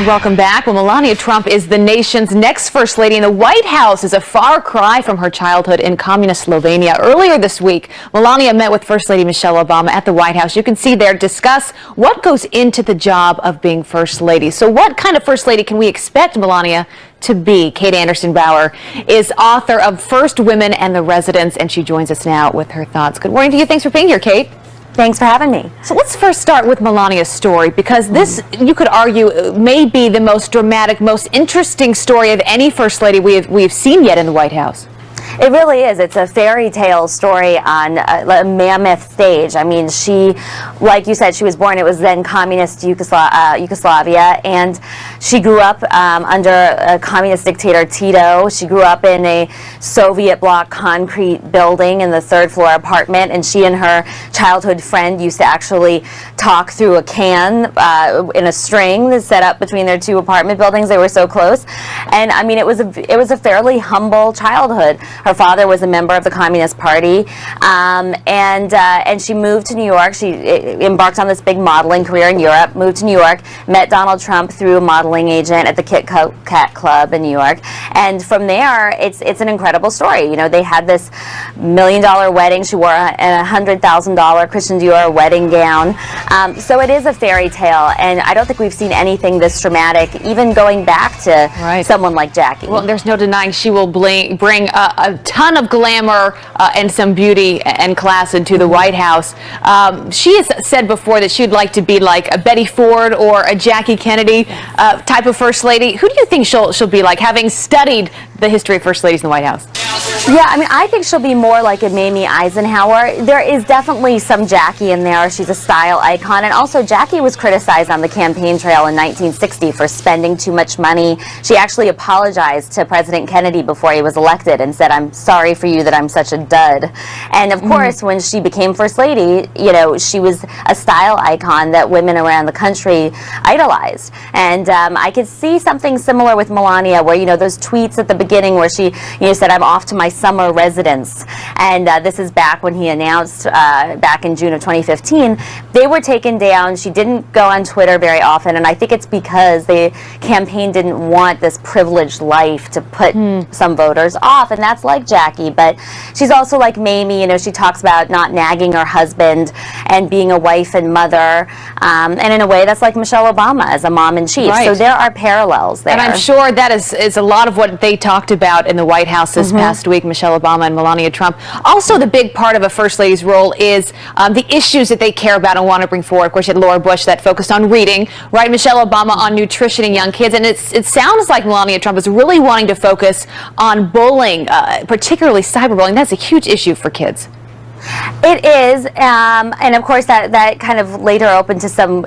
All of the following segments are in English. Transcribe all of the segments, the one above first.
Welcome back. Well, Melania Trump is the nation's next first lady, and the White House is a far cry from her childhood in communist Slovenia. Earlier this week, Melania met with First Lady Michelle Obama at the White House. You can see there discuss what goes into the job of being First Lady. So what kind of First Lady can we expect Melania to be? Kate Anderson-Bauer is author of First Women and the Residents, and she joins us now with her thoughts. Good morning to you. Thanks for being here, Kate. Thanks for having me. So let's first start with Melania's story, because this, you could argue, may be the most dramatic, most interesting story of any First Lady we've seen yet in the White House. It really is. It's a fairy tale story on a mammoth stage. I mean, she, like you said, she was born, it was then communist Yugoslavia, and she grew up under a communist dictator Tito. She grew up in a Soviet bloc concrete building in the third floor apartment, and she and her childhood friend used to actually talk through a can in a string that's set up between their two apartment buildings. They were so close. And I mean, it was a fairly humble childhood. Her father was a member of the Communist Party, and she moved to New York. She embarked on this big modeling career in Europe, moved to New York, met Donald Trump through a modeling agent at the Kit Kat Club in New York, and from there, it's an incredible story. You know, they had this $1 million wedding. She wore a $100,000 Christian Dior wedding gown. So it is a fairy tale, and I don't think we've seen anything this dramatic, even going back to someone like Jackie. Well, there's no denying she will bring a ton of glamour and some beauty and class into the White House. She has said before that she'd like to be like a Betty Ford or a Jackie Kennedy type of First Lady. Who do you think she'll be like, having studied the history of First Ladies in the White House? Yeah, I mean, I think she'll be more like a Mamie Eisenhower. There is definitely some Jackie in there. She's a style icon. And also, Jackie was criticized on the campaign trail in 1960 for spending too much money. She actually apologized to President Kennedy before he was elected and said, "I'm sorry for you that I'm such a dud." And of course, when she became First Lady, you know, she was a style icon that women around the country idolized. And I could see something similar with Melania, where, you know, those tweets at the beginning where she, you know, said, "I'm off to my summer residence," and this is back when he announced back in June of 2015. They were taken down. She didn't go on Twitter very often, and I think it's because the campaign didn't want this privileged life to put some voters off, and that's like Jackie. But she's also like Mamie. You know, she talks about not nagging her husband and being a wife and mother, and in a way that's like Michelle Obama as a mom-in-chief. So there are parallels there. And I'm sure that is a lot of what they talked about in the White House this past week, Michelle Obama and Melania Trump. Also, the big part of a First Lady's role is the issues that they care about and want to bring forward. Of course, you had Laura Bush that focused on reading, right? Michelle Obama on nutrition and young kids. And it sounds like Melania Trump is really wanting to focus on bullying, particularly cyberbullying. That's a huge issue for kids. It is, and of course that kind of later opened to some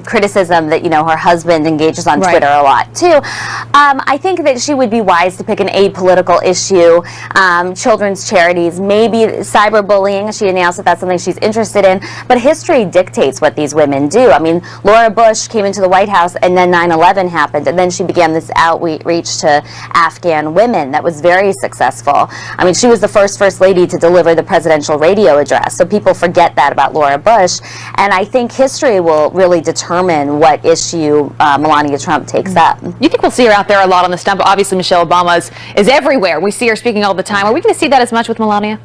criticism that, you know, her husband engages on Twitter a lot too. I think that she would be wise to pick an apolitical issue, children's charities, maybe cyberbullying. She announced that that's something she's interested in, but history dictates what these women do. I mean, Laura Bush came into the White House and then 9/11 happened, and then she began this outreach to Afghan women that was very successful. I mean, she was the first Lady to deliver the presidential radio address, so people forget that about Laura Bush, and I think history will really determine what issue Melania Trump takes up. You think we'll see her out there a lot on the stump? Obviously, Michelle Obama is everywhere. We see her speaking all the time. Are we going to see that as much with Melania?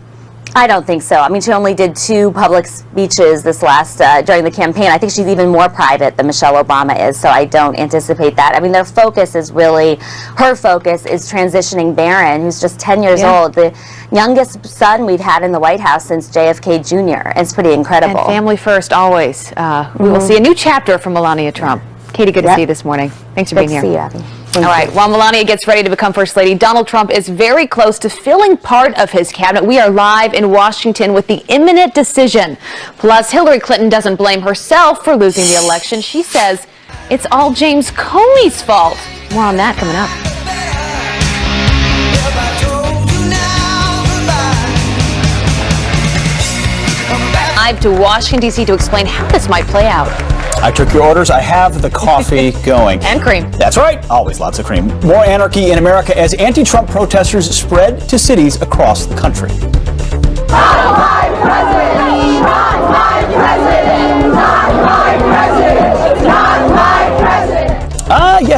I don't think so. I mean, she only did 2 public speeches this last during the campaign. I think she's even more private than Michelle Obama is, so I don't anticipate that. I mean, her focus is transitioning Barron, who's just 10 years old, the youngest son we've had in the White House since JFK Jr. It's pretty incredible. And family first, always. We will see a new chapter from Melania Trump. Katie, good to see you this morning. Thanks for being here. Good to see you, Abby. All right, while Melania gets ready to become First Lady, Donald Trump is very close to filling part of his cabinet. We are live in Washington with the imminent decision. Plus, Hillary Clinton doesn't blame herself for losing the election. She says it's all James Comey's fault. More on that coming up. Live to Washington, D.C. to explain how this might play out. I took your orders. I have the coffee going. And cream. That's right. Always lots of cream. More anarchy in America as anti-Trump protesters spread to cities across the country. Not my president! Not my president! Not my president! Not my president!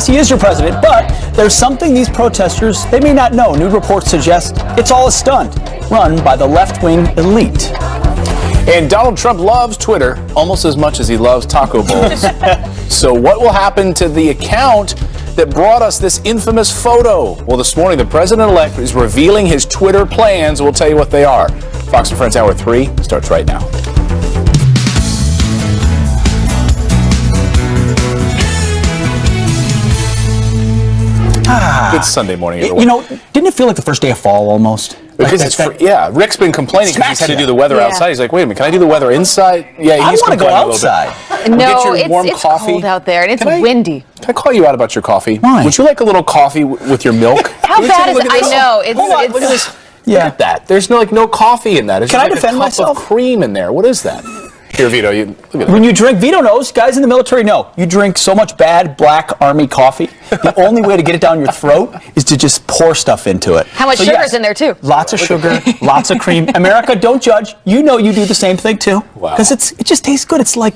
Yes, he is your president, but there's something these protesters, they may not know. New reports suggest it's all a stunt run by the left-wing elite. And Donald Trump loves Twitter almost as much as he loves taco bowls. So what will happen to the account that brought us this infamous photo? Well, this morning, the president-elect is revealing his Twitter plans. We'll tell you what they are. Fox and Friends Hour 3 starts right now. Good Sunday morning, everyone. You know, didn't it feel like the first day of fall almost? Because yeah, Rick's been complaining because he's had to do the weather outside. He's like, wait a minute, can I do the weather inside? Yeah, I he's want to go complaining a little outside. bit. No, Get your warm it's coffee. cold out there, and it's Can I- windy. Can I call you out about your coffee? Why? Would you like a little coffee with your milk? How Can we bad take a is look it? at I this? know. It's, Hold on, it's, look at this. Yeah. Look at that. There's no coffee in that. It's Can I just like defend a cup myself? of cream in there. What is that? Here, Vito, you look at that. When you drink, Vito knows, guys in the military know, you drink so much bad black army coffee, the only way to get it down your throat is to just pour stuff into it. How much sugar's in there, too? Lots of sugar, lots of cream. America, don't judge. You know you do the same thing, too. Wow. Because it just tastes good. It's like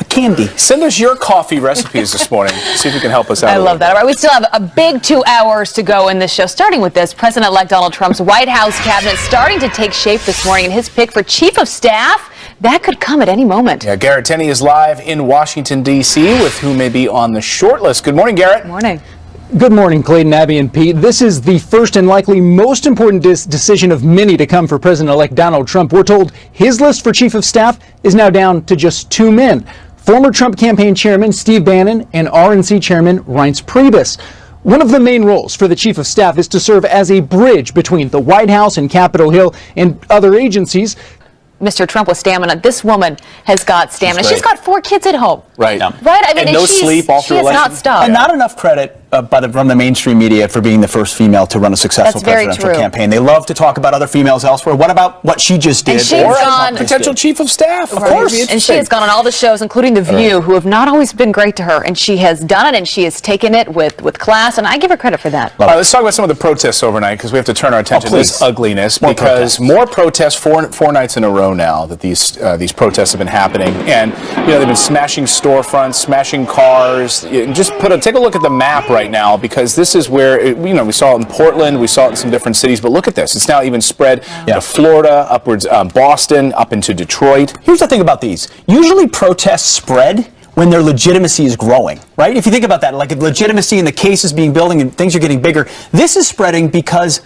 a candy. Send us your coffee recipes this morning. See if you can help us out. I a love little that. All right, we still have a big 2 hours to go in this show, starting with this. President-elect Donald Trump's White House cabinet starting to take shape this morning, and his pick for chief of staff, that could come at any moment. Yeah, Garrett Tenney is live in Washington, D.C., with who may be on the short list. Good morning, Garrett. Morning. Good morning, Clayton, Abby, and Pete. This is the first and likely most important decision of many to come for President-elect Donald Trump. We're told his list for chief of staff is now down to just 2 men. Former Trump campaign chairman Steve Bannon and RNC chairman Reince Priebus. One of the main roles for the chief of staff is to serve as a bridge between the White House and Capitol Hill and other agencies. Mr. Trump with stamina. This woman has got stamina. She's got 4 kids at home. Right. Right? I mean, and no she's, sleep all she through has election. not stopped. And not enough credit from the mainstream media for being the first female to run a successful That's very presidential true. campaign. They love to talk about other females elsewhere. What about what she just did? And she's or gone- Potential chief of staff. Of course. And she has gone on all the shows, including The View, who have not always been great to her. And she has done it, and she has taken it with class, and I give her credit for that. All right, let's talk about some of the protests overnight because we have to turn our attention to this please. ugliness More because more protests four nights in a row now that these protests have been happening, and they've been smashing storefronts, smashing cars. Just take a look at the map right now because this is where we saw it in Portland, we saw it in some different cities, but look at this. It's now even spread to Florida, upwards Boston, up into Detroit. Here's the thing about these. Usually protests spread when their legitimacy is growing, right? If you think about that, like legitimacy and the cases being building and things are getting bigger, this is spreading because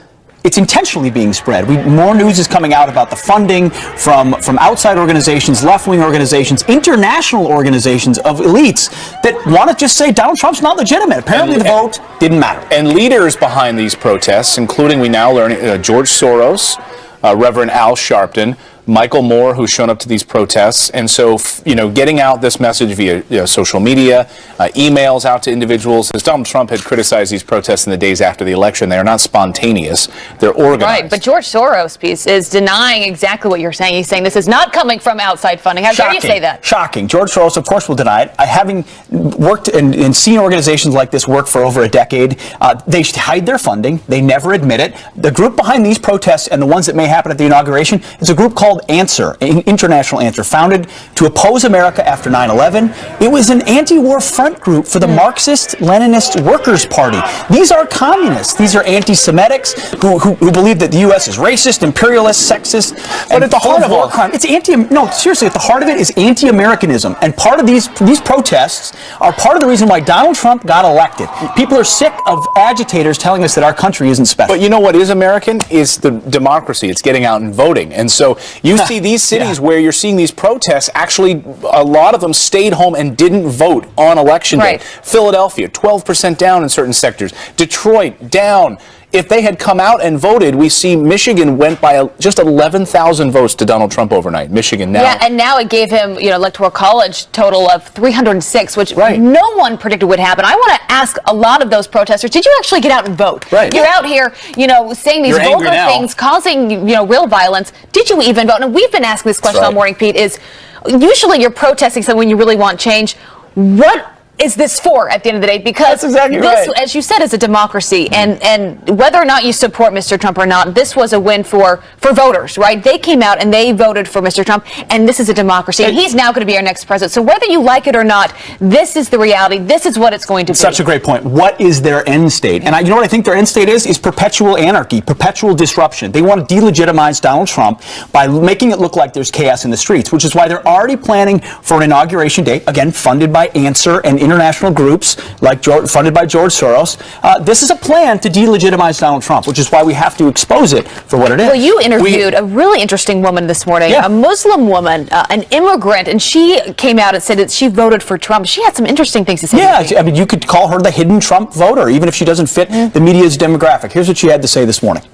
it's intentionally being spread. More news is coming out about the funding from outside organizations, left-wing organizations, international organizations of elites that want to just say Donald Trump's not legitimate. Apparently the vote didn't matter. And leaders behind these protests, including we now learn George Soros, Reverend Al Sharpton, Michael Moore, who's shown up to these protests. And so, getting out this message via social media, emails out to individuals. As Donald Trump had criticized these protests in the days after the election, they are not spontaneous. They're organized. Right, but George Soros' piece is denying exactly what you're saying. He's saying this is not coming from outside funding. How dare you say that? Shocking. George Soros, of course, will deny it. Having worked and seen organizations like this work for over a decade, they hide their funding. They never admit it. The group behind these protests and the ones that may happen at the inauguration is a group called Answer, International Answer, founded to oppose America after 9/11. It was an anti-war front group for the Marxist-Leninist Workers' Party. These are communists. These are anti-Semitics who believe that the U.S. is racist, imperialist, sexist, But and at the full heart of of war all- crime. It's no, seriously, at the heart of it is anti-Americanism. And part of these protests are part of the reason why Donald Trump got elected. People are sick of agitators telling us that our country isn't special. But you know what is American? Is the democracy. It's getting out and voting. And so you see these cities where you're seeing these protests, actually a lot of them stayed home and didn't vote on election day. Right. Philadelphia, 12% down in certain sectors. Detroit, down. If they had come out and voted, we see Michigan went by just 11,000 votes to Donald Trump overnight. Michigan now. Yeah, and now it gave him, Electoral College total of 306, which no one predicted would happen. I want to ask a lot of those protesters, did you actually get out and vote? Right. You're out here, saying these You're angry vulgar now. things, causing, real violence. Did you even vote? And we've been asking this question all morning, Pete, is usually you're protesting something when you really want change. What is this for at the end of the day? Because That's exactly this, right. as you said, is a democracy, and whether or not you support Mr. Trump or not, this was a win for voters, right? They came out and they voted for Mr. Trump, and this is a democracy, and he's now going to be our next president. So whether you like it or not, this is the reality. This is what it's going to be. Such a great point. What is their end state? And you know what I think their end state is perpetual anarchy, perpetual disruption. They want to delegitimize Donald Trump by making it look like there's chaos in the streets, which is why they're already planning for an inauguration date, again, funded by Answer and international groups like funded by George Soros. This is a plan to delegitimize Donald Trump, which is why we have to expose it for what it is. Well, you interviewed a really interesting woman this morning, a Muslim woman, an immigrant, and she came out and said that she voted for Trump. She had some interesting things to say. Yeah, I mean, you could call her the hidden Trump voter, even if she doesn't fit the media's demographic. Here's what she had to say this morning.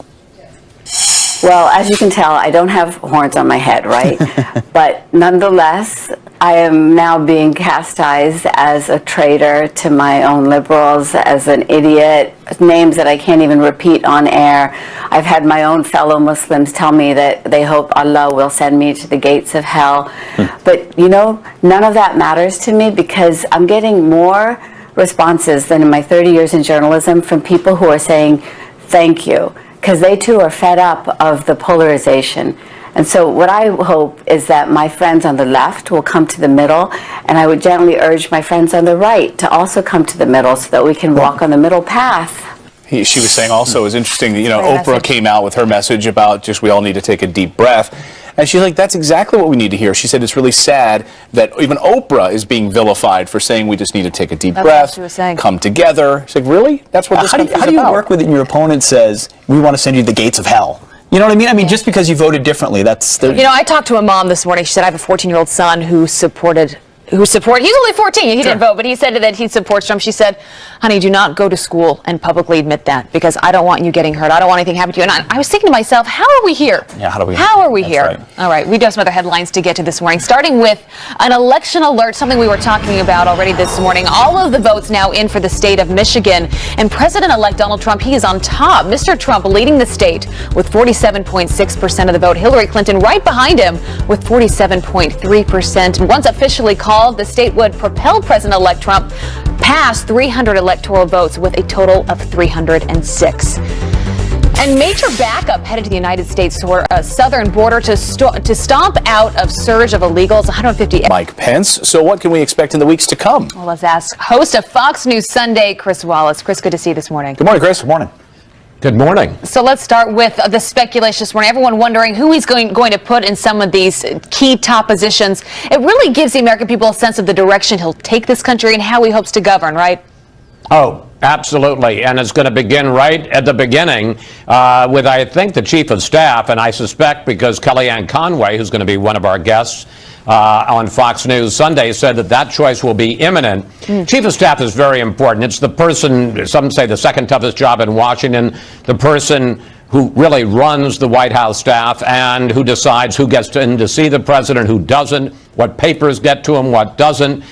Well, as you can tell, I don't have horns on my head, right? But nonetheless, I am now being chastised as a traitor to my own liberals, as an idiot, names that I can't even repeat on air. I've had my own fellow Muslims tell me that they hope Allah will send me to the gates of hell. But, you know, none of that matters to me because I'm getting more responses than in my 30 years in journalism from people who are saying, thank you, because they too are fed up of the polarization. And so what I hope is that my friends on the left will come to the middle, and I would gently urge my friends on the right to also come to the middle so that we can walk on the middle path. She was saying also, it was interesting, you know, Oprah came out with her message about just we all need to take a deep breath. And she's like, that's exactly what we need to hear. She said it's really sad that even Oprah is being vilified for saying we just need to take a deep breath, what she was saying. come together. She's like, really? That's what this How do country's you about. work with it and your opponent says, we want to send you to the gates of hell? You know what I mean? I mean, just because you voted differently, that's... You know, I talked to a mom this morning. She said, I have a 14-year-old son who supported... he's only 14, he didn't vote, but he said that he supports Trump. She said, honey, do not go to school and publicly admit that because I don't want you getting hurt. I don't want anything happening to you. And I was thinking to myself, how are we here? Yeah, how are we That's here? right. All right, we do have some other headlines to get to this morning, starting with an election alert, something we were talking about already this morning. All of the votes now in for the state of Michigan, and President-elect Donald Trump, he is on top. Mr. Trump leading the state with 47.6% of the vote. Hillary Clinton right behind him with 47.3%. Once officially called, the state would propel President-elect Trump past 300 electoral votes with a total of 306. And major backup headed to the United States southern border to stomp out a surge of illegals. 150. Mike Pence. So what can we expect in the weeks to come? Well, let's ask host of Fox News Sunday, Chris Wallace. Chris, good to see you this morning. Good morning, Chris. Good morning. Good morning. So let's start with the speculation this morning. Everyone wondering who he's going to put in some of these key top positions. It really gives the American people a sense of the direction he'll take this country and how he hopes to govern, right? Oh, absolutely. And it's going to begin right at the beginning with, I think, the chief of staff. And I suspect because Kellyanne Conway, who's going to be one of our guests on Fox News Sunday, said that choice will be imminent. Chief of staff is very important. It's the person, some say the second toughest job in Washington, the person who really runs the White House staff and who decides who gets in to see the president, who doesn't, what papers get to him, what doesn't.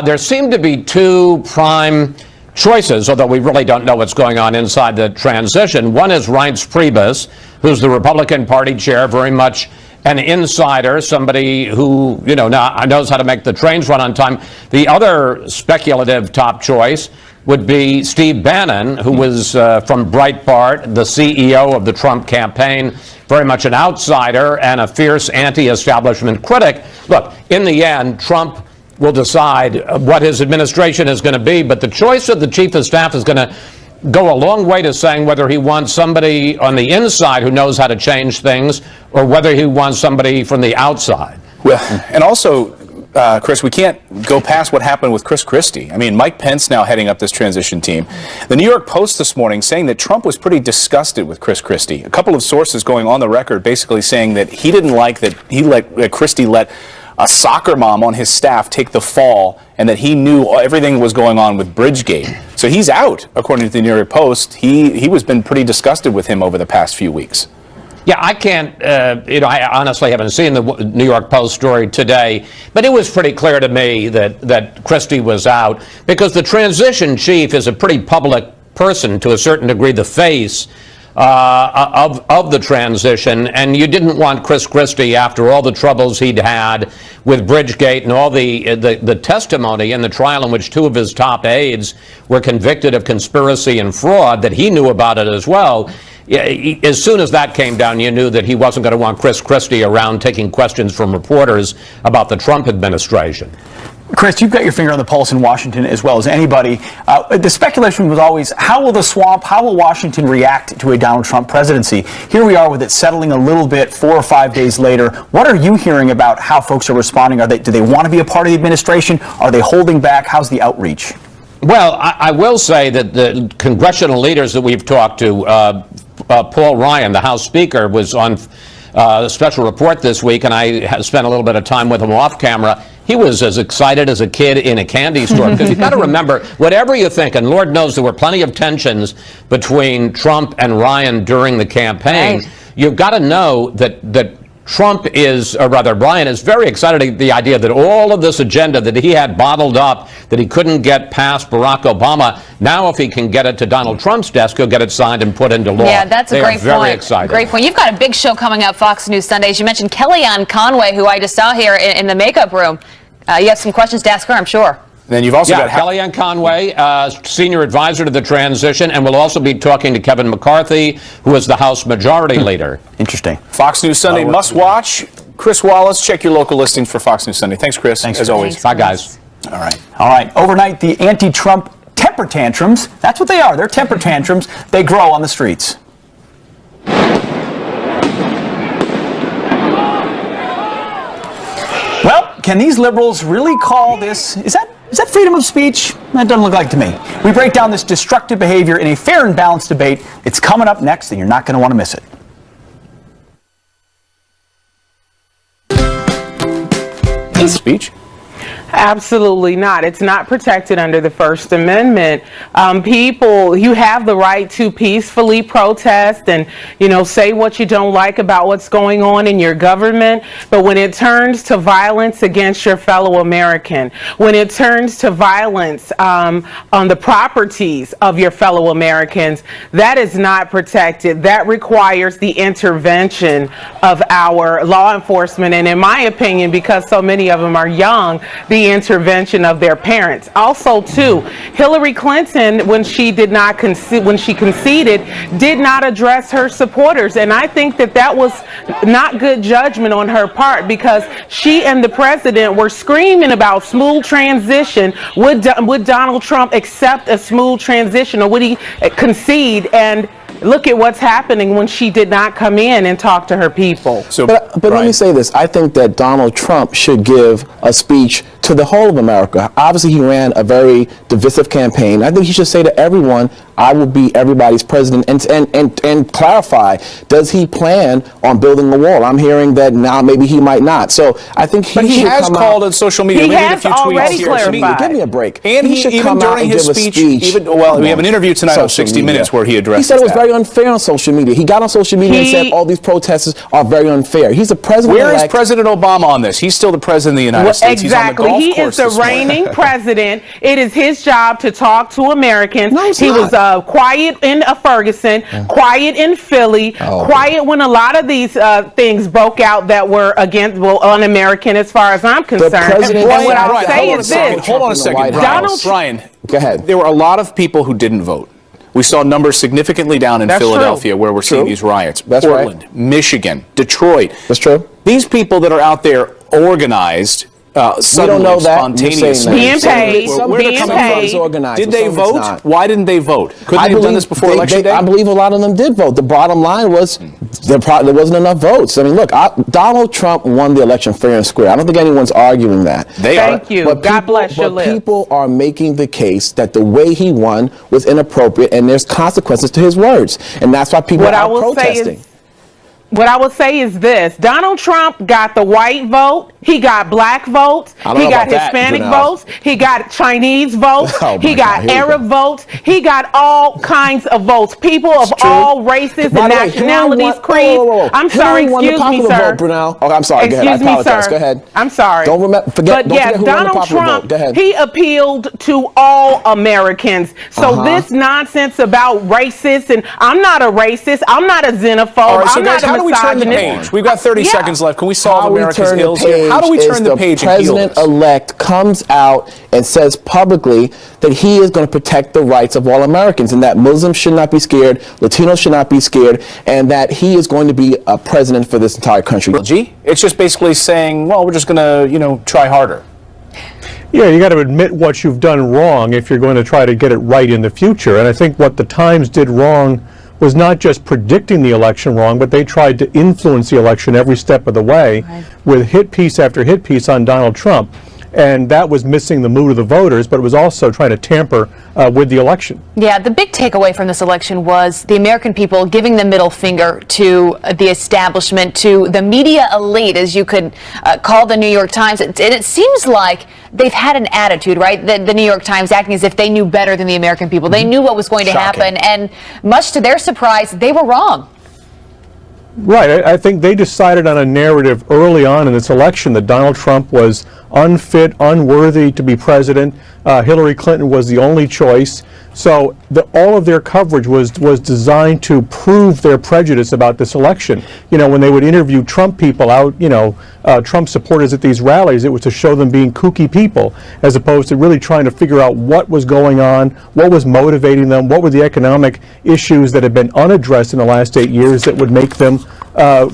There seem to be two prime choices, although we really don't know what's going on inside the transition. One is Reince Priebus, who's the Republican Party chair, very much an insider, somebody who, you know, knows how to make the trains run on time. The other speculative top choice would be Steve Bannon, who was from Breitbart, the CEO of the Trump campaign, very much an outsider and a fierce anti-establishment critic. Look, in the end, Trump will decide what his administration is going to be, but the choice of the chief of staff is going to go a long way to saying whether he wants somebody on the inside who knows how to change things or whether he wants somebody from the outside. Well, and also, Chris, we can't go past what happened with Chris Christie. I mean, Mike Pence now heading up this transition team. The New York Post this morning saying that Trump was pretty disgusted with Chris Christie. A couple of sources going on the record basically saying that he didn't like that Christie let a soccer mom on his staff take the fall and that he knew everything was going on with Bridgegate. So he's out, according to the New York Post. He was been pretty disgusted with him over the past few weeks. Yeah, I can't, I honestly haven't seen the New York Post story today, but it was pretty clear to me that Christie was out because the transition chief is a pretty public person, to a certain degree, the face of the transition, and you didn't want Chris Christie, after all the troubles he'd had with Bridgegate and all the testimony in the trial in which two of his top aides were convicted of conspiracy and fraud, that he knew about it as well. As soon as that came down, you knew that he wasn't going to want Chris Christie around taking questions from reporters about the Trump administration. Chris, you've got your finger on the pulse in Washington as well as anybody. The speculation was always, how will the swamp, how will Washington react to a Donald Trump presidency? Here we are with it settling a little bit 4 or 5 days later. What are you hearing about how folks are responding? Do they want to be a part of the administration? Are they holding back? How's the outreach? Well, I will say that the congressional leaders that we've talked to, Paul Ryan, the House Speaker, was on a special report this week, and I spent a little bit of time with him off camera. He was as excited as a kid in a candy store, because you've got to remember, whatever you think, and Lord knows there were plenty of tensions between Trump and Ryan during the campaign, right. You've got to know that Trump is, or rather Ryan is very excited at the idea that all of this agenda that he had bottled up, that he couldn't get past Barack Obama, now if he can get it to Donald Trump's desk, he'll get it signed and put into law. Yeah, that's a great point. Very excited. Great point. You've got a big show coming up, Fox News Sundays. You mentioned Kellyanne Conway, who I just saw here in the makeup room. You have some questions to ask her, I'm sure. Then you've also got Kellyanne Conway, senior advisor to the transition, and we'll also be talking to Kevin McCarthy, who is the House Majority Leader. Interesting. Fox News Sunday must watch. Chris Wallace, check your local listings for Fox News Sunday. Thanks, Chris. Thanks, as always. Bye, guys. All right. All right. Overnight, the anti-Trump temper tantrums, that's what they are. They're temper tantrums. They grow on the streets. Well, can these liberals really call this, is that freedom of speech? That doesn't look like to me. We break down this destructive behavior in a fair and balanced debate. It's coming up next, and you're not going to want to miss it. Speech? Absolutely not. It's not protected under the First Amendment. People, you have the right to peacefully protest and, say what you don't like about what's going on in your government. But when it turns to violence against your fellow American, when it turns to violence on the properties of your fellow Americans, that is not protected. That requires the intervention of our law enforcement. And in my opinion, because so many of them are young, the intervention of their parents. Also, too, Hillary Clinton, when she conceded, did not address her supporters, and I think that was not good judgment on her part, because she and the president were screaming about smooth transition. Would Donald Trump accept a smooth transition, or would he concede? And look at what's happening when she did not come in and talk to her people. So, but let me say this. I think that Donald Trump should give a speech to the whole of America. Obviously, he ran a very divisive campaign. I think he should say to everyone, I will be everybody's president, and clarify, does he plan on building a wall? I'm hearing that now maybe he might not. So I think he has called on social media. He has already clarified. Give me a break. And he should come during his speech. We have an interview tonight on 60 Minutes where he addressed He said it was very unfair on social media. He got on social media and said all these protesters are very unfair. He's the president. Where is President Obama on this? He's still the president of the United States. Exactly. He is the reigning president. It is his job to talk to Americans. No, he was quiet in Ferguson, quiet in Philly, quiet when a lot of these things broke out that were un-American as far as I'm concerned. And what I'll say is this. Hold on a second. Brian, go ahead. There were a lot of people who didn't vote. We saw numbers significantly down in Philadelphia where we're seeing these riots. Portland, Michigan, Detroit. That's true. These people that are out there organized suddenly, spontaneously. Being paid. Did they vote? Why didn't they vote? Couldn't they have done this before Election Day? I believe a lot of them did vote. The bottom line was there wasn't enough votes. I mean, look, Donald Trump won the election fair and square. I don't think anyone's arguing that. Thank you. But God bless your lips. People are making the case that the way he won was inappropriate, and there's consequences to his words. And that's why people are protesting. What I will say is this. Donald Trump got the white vote He got black votes. I don't He know got about that, Hispanic Janelle. votes. He got Chinese votes. Oh, He my got God, here we Arab go. votes. He got all kinds of votes. People of It's true. all races By and the way, Hillary nationalities, won- creeds. whoa, whoa, whoa. I'm sorry, Hillary won the excuse me, popular sir. vote, Brunel. Oh, I'm sorry. Go ahead. I Excuse me, apologize. sir. Go ahead. I'm sorry. Don't But forget yes, who won the Donald popular Trump, vote. Go ahead. he appealed to all Americans. So this nonsense about racists, and I'm not a racist, I'm not a xenophobe, All right, so I'm guys, not a how do we turn the misogynist. page? We've got 30 Yeah. seconds left. Can we solve How we America's turn the ills here? How do we page turn the is page and heal this? President-elect comes out and says publicly that he is going to protect the rights of all Americans and that Muslims should not be scared, Latinos should not be scared, and that he is going to be a president for this entire country. Gee, it's just basically saying, well, we're just going to, try harder. Yeah, you got to admit what you've done wrong if you're going to try to get it right in the future. And I think what the Times did wrong was not just predicting the election wrong, but they tried to influence the election every step of the way with hit piece after hit piece on Donald Trump. And that was missing the mood of the voters, but it was also trying to tamper with the election. Yeah, the big takeaway from this election was the American people giving the middle finger to the establishment, to the media elite, as you could call the New York Times. And it seems like they've had an attitude, right? The New York Times acting as if they knew better than the American people. They knew what was going to happen, and much to their surprise, they were wrong. Right. I think they decided on a narrative early on in this election that Donald Trump was unfit, unworthy to be president. Hillary Clinton was the only choice. So all of their coverage was designed to prove their prejudice about this election. When they would interview Trump people out, Trump supporters at these rallies, it was to show them being kooky people, as opposed to really trying to figure out what was going on, what was motivating them, what were the economic issues that had been unaddressed in the last 8 years that would make them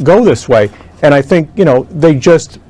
go this way. And I think, they just,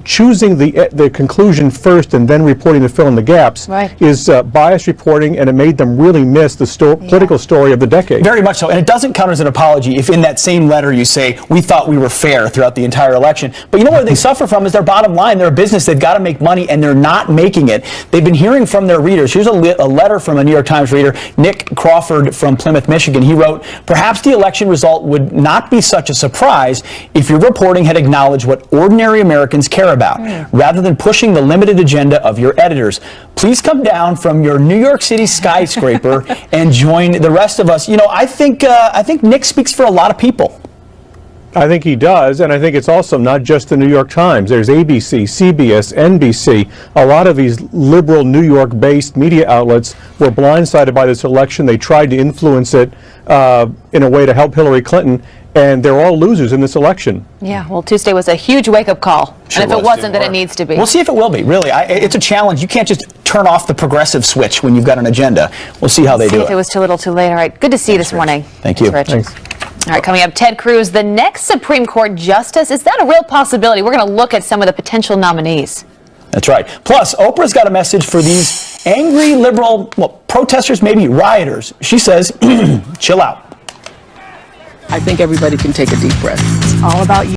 choosing the conclusion first and then reporting to fill in the gaps is biased reporting, and it made them really miss the political story of the decade. Very much so. And it doesn't count as an apology if in that same letter you say, we thought we were fair throughout the entire election. But you know what they suffer from is their bottom line. They're a business. They've got to make money, and they're not making it. They've been hearing from their readers. Here's a letter from a New York Times reader, Nick Crawford from Plymouth, Michigan. He wrote, perhaps the election result would not be such a surprise if your reporting had acknowledged what ordinary Americans care about, rather than pushing the limited agenda of your editors. Please come down from your New York City skyscraper and join the rest of us. I think Nick speaks for a lot of people. I think he does, and I think it's also not just the New York Times. There's ABC, CBS, NBC. A lot of these liberal New York-based media outlets were blindsided by this election. They tried to influence it in a way to help Hillary Clinton, and they're all losers in this election. Yeah, well, Tuesday was a huge wake-up call. Sure and if it was. wasn't, then it needs to be. We'll see if it will be, really. It's a challenge. You can't just turn off the progressive switch when you've got an agenda. We'll see how they do See if it was too little too late. All right, good to see you this morning. Thank you. Thanks, Rich. Thanks. All right, coming up, Ted Cruz, the next Supreme Court justice. Is that a real possibility? We're going to look at some of the potential nominees. That's right. Plus, Oprah's got a message for these angry liberal protesters, maybe rioters. She says, chill out. I think everybody can take a deep breath. It's all about you.